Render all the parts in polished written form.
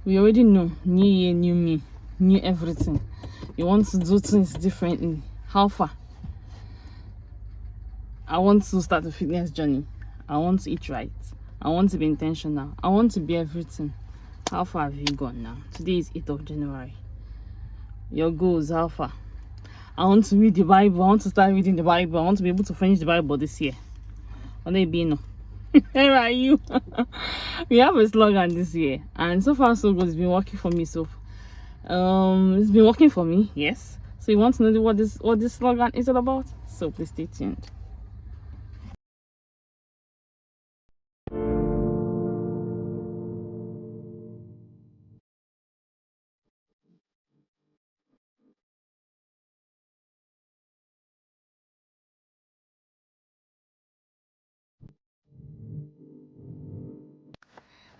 We already know, new year, new me, new everything. You want to do things differently. How far? I want to start a fitness journey. I want to eat right. I want to be intentional. I want to be everything. How far have you gone now? Today is 8th of January. Your goals, how far? I want to read the Bible. I want to start reading the Bible. I want to be able to finish the Bible this year. What they be no? Where are you? We have a slogan this year, and so far so good. It's been working for me. It's been working for me. Yes. So you want to know what this slogan is all about? So please stay tuned.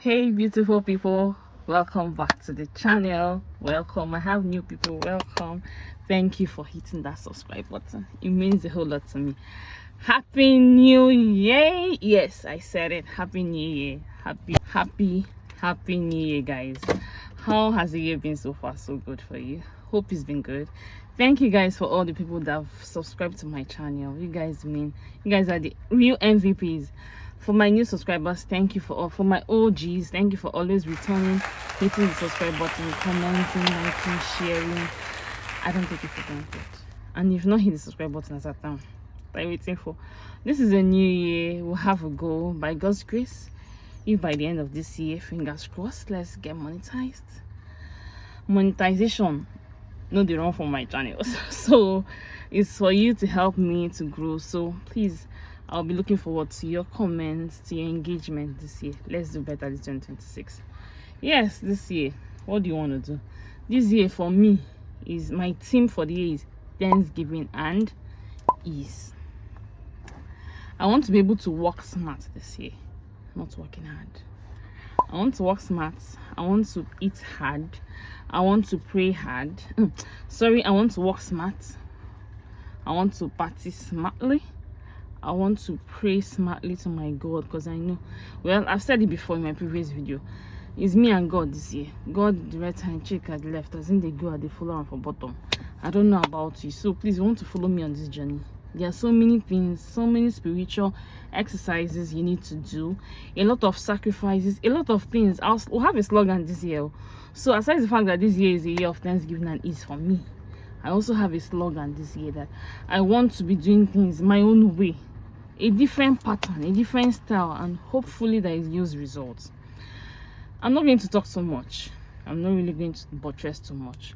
Hey beautiful people, welcome back to the channel. Welcome. I have new people. Welcome. Thank you for hitting that subscribe button. It means a whole lot to me. Happy New Year. Yes, I said it. Happy New Year. Happy New Year, guys. How has the year been so far? So good for you. Hope it's been good. Thank you guys for all the people that have subscribed to my channel. You guys are the real MVPs. For my new subscribers, thank you for my OGs, thank you for always returning, hitting the subscribe button, commenting, liking, sharing. I don't take it for granted. And if not hit the subscribe button as at now, what are you waiting for? This is a new year. We'll have a goal by God's grace. If by the end of this year, fingers crossed, let's get monetized. Monetization, no the wrong for my channels. So it's for you to help me to grow. So please, I'll be looking forward to your comments, to your engagement this year. Let's do better this 2026. Yes, this year, what do you want to do? This year for me is my theme for the year is Thanksgiving and ease. I want to be able to work smart this year, not working hard. I want to work smart. I want to eat hard. I want to pray hard. I want to work smart. I want to party smartly. I want to pray smartly to my God, because I know, well, I've said it before in my previous video, it's me and God this year. God the right hand, check at the left, as in they go at the follow and for bottom. I don't know about you, so please, you want to follow me on this journey. There are so many things, so many spiritual exercises you need to do, a lot of sacrifices, a lot of things. We'll have a slogan this year. So aside the fact that this year is a year of Thanksgiving and ease for me, I also have a slogan this year that I want to be doing things my own way, a different pattern, a different style, and hopefully that it yields results. I'm not going to talk so much. I'm not really going to buttress too much.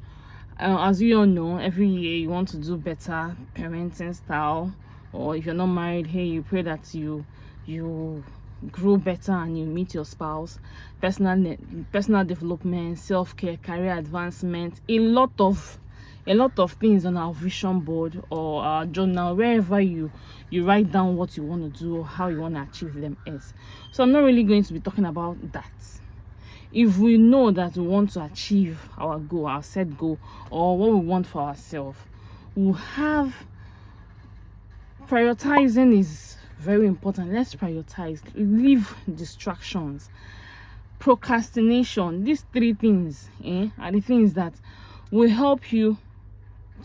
As we all know, every year you want to do better parenting style, or if you're not married, hey, you pray that you grow better and you meet your spouse. Personal development, self-care, career advancement, a lot of things on our vision board or our journal, wherever you write down what you want to do or how you want to achieve them is. So I'm not really going to be talking about that. If we know that we want to achieve our goal, our set goal, or what we want for ourselves, we'll have prioritizing is very important. Let's prioritize. Leave distractions, procrastination. These three things are the things that will help you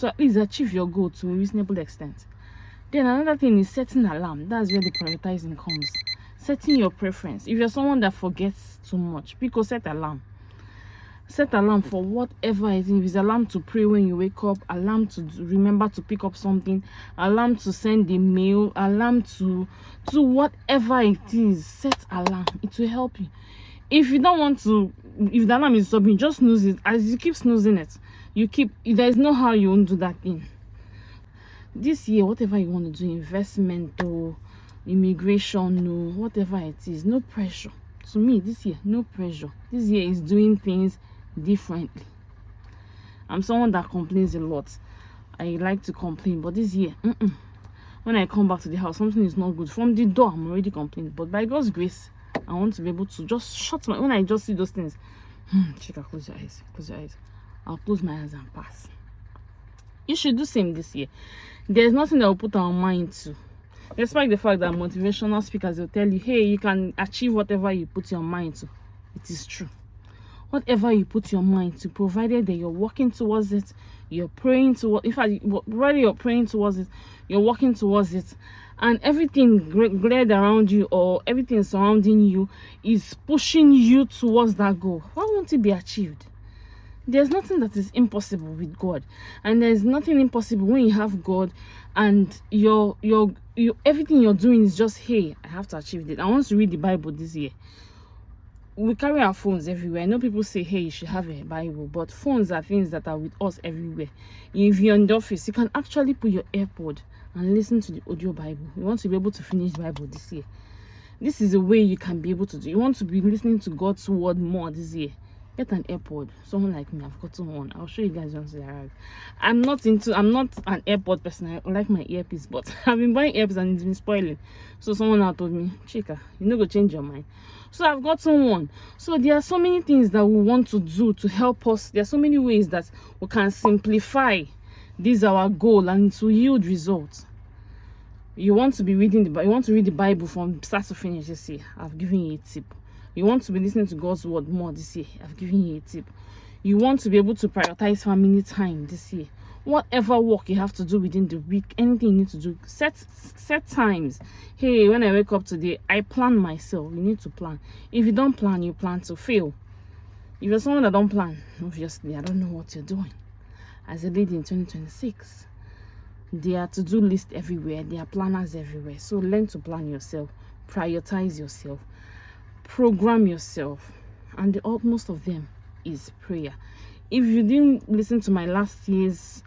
to at least achieve your goal to a reasonable extent. Then another thing is setting alarm. That's where the prioritizing comes. Setting your preference. If you're someone that forgets too much, because set alarm. Set alarm for whatever it is. If it's alarm to pray when you wake up, alarm to remember to pick up something, alarm to send a mail, alarm to do whatever it is. Set alarm. It will help you. If you don't want to, if the alarm is stopping, just snooze it. As you keep snoozing it, there's no how you won't do that thing. This year, whatever you want to do, investment or immigration or whatever it is, no pressure. To me, this year, no pressure. This year is doing things differently. I'm someone that complains a lot. I like to complain, but this year, when I come back to the house, something is not good. From the door, I'm already complaining. But by God's grace, I want to be able to just shut my, when I just see those things, Chika, close your eyes, close your eyes. I'll close my eyes and pass. You should do same this year. There's nothing that will put our mind to. Despite the fact that motivational speakers will tell you, hey, you can achieve whatever you put your mind to. It is true. whatever you put your mind to, provided that you're working towards it, you're praying towards, in fact, whether you're praying towards it, you're working towards it, and everything glared around you or everything surrounding you is pushing you towards that goal, why won't it be achieved? There's nothing that is impossible with God, and there's nothing impossible when you have God, and you everything you're doing is just, hey, I have to achieve it. I want to read the Bible this year. We carry our phones everywhere. I know people say, hey, you should have a Bible, but phones are things that are with us everywhere. If you're in the office, you can actually put your AirPod and listen to the audio Bible. You want to be able to finish Bible this year. This is a way you can be able to do. You want to be listening to God's word more this year. Get an AirPod. Someone like me, I've gotten one. I'll show you guys once they arrive. I'm not an AirPod person. I like my earpiece, but I've been buying earpiece and it's been spoiling. So someone now told me, Chika, you're not gonna change your mind. So I've gotten one. So there are so many things that we want to do to help us. There are so many ways that we can simplify this our goal and to yield results. You want to be reading you want to read the Bible from start to finish this year. I've given you a tip. You want to be listening to God's word more this year. I've given you a tip. You want to be able to prioritize family time this year. Whatever work you have to do within the week, anything you need to do, set times. Hey, when I wake up today, I plan myself. You need to plan. If you don't plan, you plan to fail. If you're someone that don't plan, obviously, I don't know what you're doing. As a lady in 2026, there are to-do lists everywhere. There are planners everywhere. So learn to plan yourself. Prioritize yourself. Program yourself. And the utmost of them is prayer. If you didn't listen to my last year's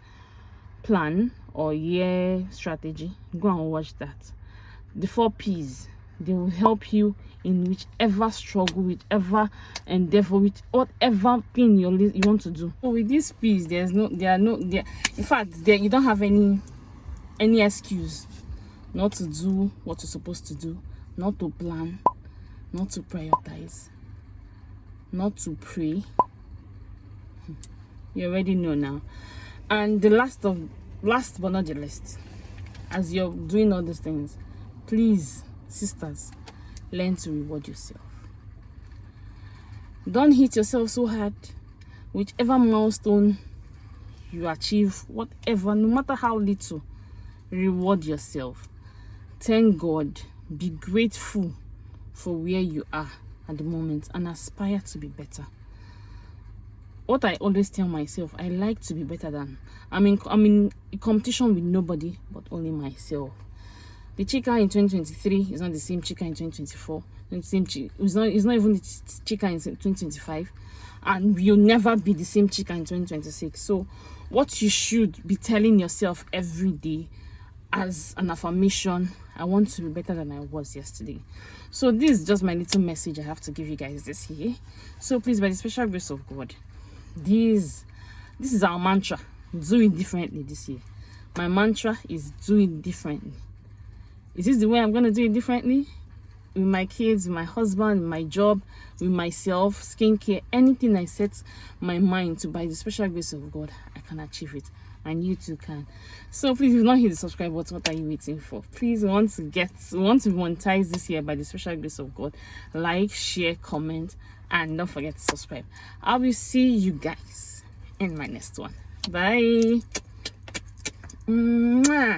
plan or year strategy, go and watch that. The 4 P's, they will help you in whichever struggle, whichever endeavor, with whatever thing you want to do. So with these P's, in fact, you don't have any excuse not to do what you're supposed to do, not to plan, not to prioritize, not to pray. You already know now. And the last but not the least, as you're doing all these things, please, sisters, learn to reward yourself. Don't hit yourself so hard. Whichever milestone you achieve, whatever, no matter how little, reward yourself. Thank God. Be grateful for where you are at the moment and aspire to be better. What I always tell myself, I like to be better than. I'm in competition with nobody but only myself. The Chika in 2023 is not the same Chika in 2024. It's not even the Chika in 2025, and you'll never be the same Chika in 2026. So, what you should be telling yourself every day as an affirmation, I want to be better than I was yesterday. So this is just my little message I have to give you guys this year. So please, by the special grace of God, this is our mantra. Do it differently this year. My mantra is do it differently. Is this the way I'm going to do it differently? With my kids, with my husband, with my job, with myself, skincare, anything I set my mind to, by the special grace of God, I can achieve it. And you too can. So please, if you've not hit the subscribe button, what are you waiting for? Please, we want to monetize this year by the special grace of God. Like, share, comment, and don't forget to subscribe. I will see you guys in my next one. Bye. Mwah.